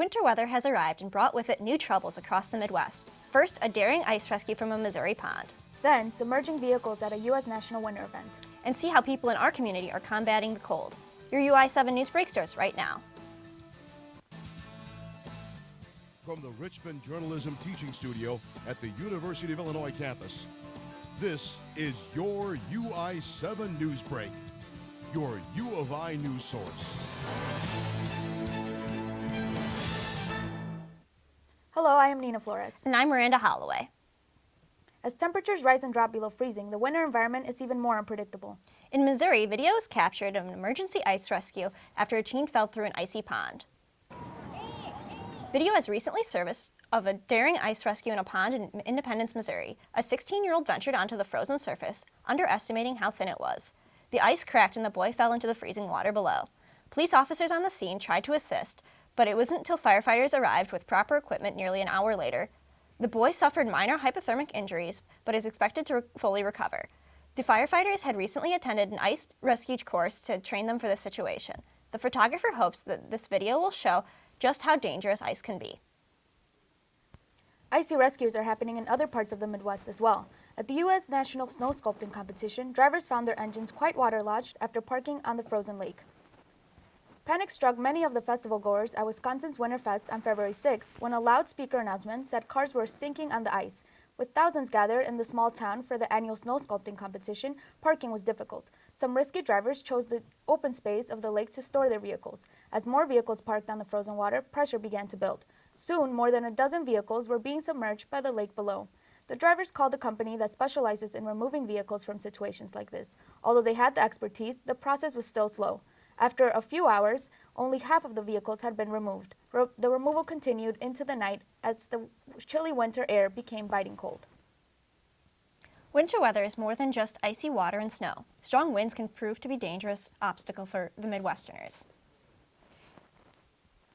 Winter weather has arrived and brought with it new troubles across the Midwest. First, a daring ice rescue from a Missouri pond. Then, submerging vehicles at a U.S. National Winter event. And see how people in our community are combating the cold. Your UI7 Newsbreak starts right now. From the Richmond Journalism Teaching Studio at the University of Illinois campus, this is your UI7 Newsbreak, your U of I news source. Hello, I am Nina Flores. And I'm Miranda Holloway. As temperatures rise and drop below freezing, the winter environment is even more unpredictable. In Missouri, videos captured an emergency ice rescue after a teen fell through an icy pond. Video has recently surfaced of a daring ice rescue in a pond in Independence, Missouri. A 16-year-old ventured onto the frozen surface, underestimating how thin it was. The ice cracked and the boy fell into the freezing water below. Police officers on the scene tried to assist, but it wasn't until firefighters arrived with proper equipment nearly an hour later. The boy suffered minor hypothermic injuries, but is expected to fully recover. The firefighters had recently attended an ice rescue course to train them for this situation. The photographer hopes that this video will show just how dangerous ice can be. Icy rescues are happening in other parts of the Midwest as well. At the U.S. National Snow Sculpting Competition, drivers found their engines quite waterlogged after parking on the frozen lake. Panic struck many of the festival goers at Wisconsin's Winterfest on February 6th when a loudspeaker announcement said cars were sinking on the ice. With thousands gathered in the small town for the annual snow sculpting competition, parking was difficult. Some risky drivers chose the open space of the lake to store their vehicles. As more vehicles parked on the frozen water, pressure began to build. Soon, more than a dozen vehicles were being submerged by the lake below. The drivers called a company that specializes in removing vehicles from situations like this. Although they had the expertise, the process was still slow. After a few hours, only half of the vehicles had been removed. The removal continued into the night as the chilly winter air became biting cold. Winter weather is more than just icy water and snow. Strong winds can prove to be a dangerous obstacle for the Midwesterners.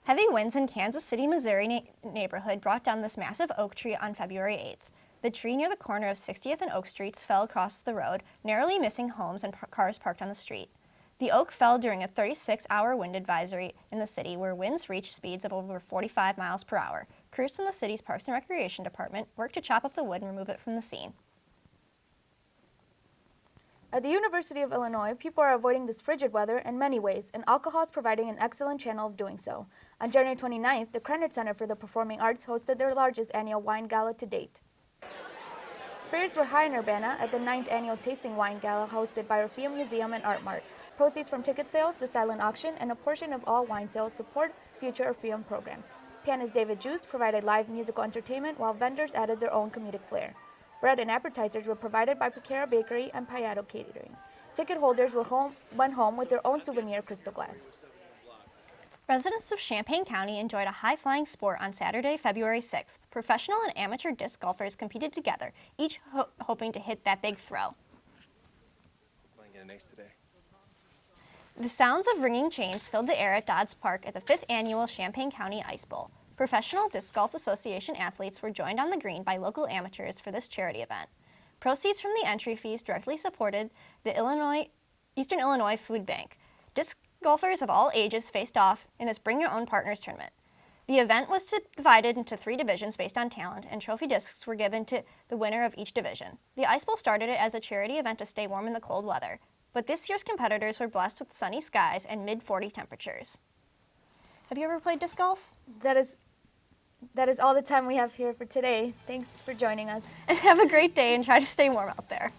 Heavy winds in Kansas City, Missouri neighborhood brought down this massive oak tree on February 8th. The tree near the corner of 60th and Oak Streets fell across the road, narrowly missing homes and cars parked on the street. The oak fell during a 36-hour wind advisory in the city where winds reached speeds of over 45 miles per hour. Crews from the city's Parks and Recreation Department worked to chop up the wood and remove it from the scene. At the University of Illinois, people are avoiding this frigid weather in many ways, and alcohol is providing an excellent channel of doing so. On January 29th, the Krannert Center for the Performing Arts hosted their largest annual wine gala to date. Spirits were high in Urbana at the 9th annual Tasting Wine Gala hosted by Orpheum Museum and Art Mart. Proceeds from ticket sales, the silent auction, and a portion of all wine sales support future Orpheum programs. Pianist David Juice provided live musical entertainment while vendors added their own comedic flair. Bread and appetizers were provided by Picara Bakery and Payato Catering. Ticket holders went home with their own souvenir crystal glass. Residents of Champaign County enjoyed a high-flying sport on Saturday, February 6th. Professional and amateur disc golfers competed together, each hoping to hit that big throw. I'm going to get an ace today. The sounds of ringing chains filled the air at Dodds Park at the 5th annual Champaign County Ice Bowl. Professional Disc Golf Association athletes were joined on the green by local amateurs for this charity event. Proceeds from the entry fees directly supported the Eastern Illinois Food Bank. Disc golfers of all ages faced off in this Bring Your Own Partners tournament. The event was divided into 3 divisions based on talent, and trophy discs were given to the winner of each division. The Ice Bowl started it as a charity event to stay warm in the cold weather, but this year's competitors were blessed with sunny skies and mid-40 temperatures. Have you ever played disc golf? That is all the time we have here for today. Thanks for joining us. And have a great day and try to stay warm out there.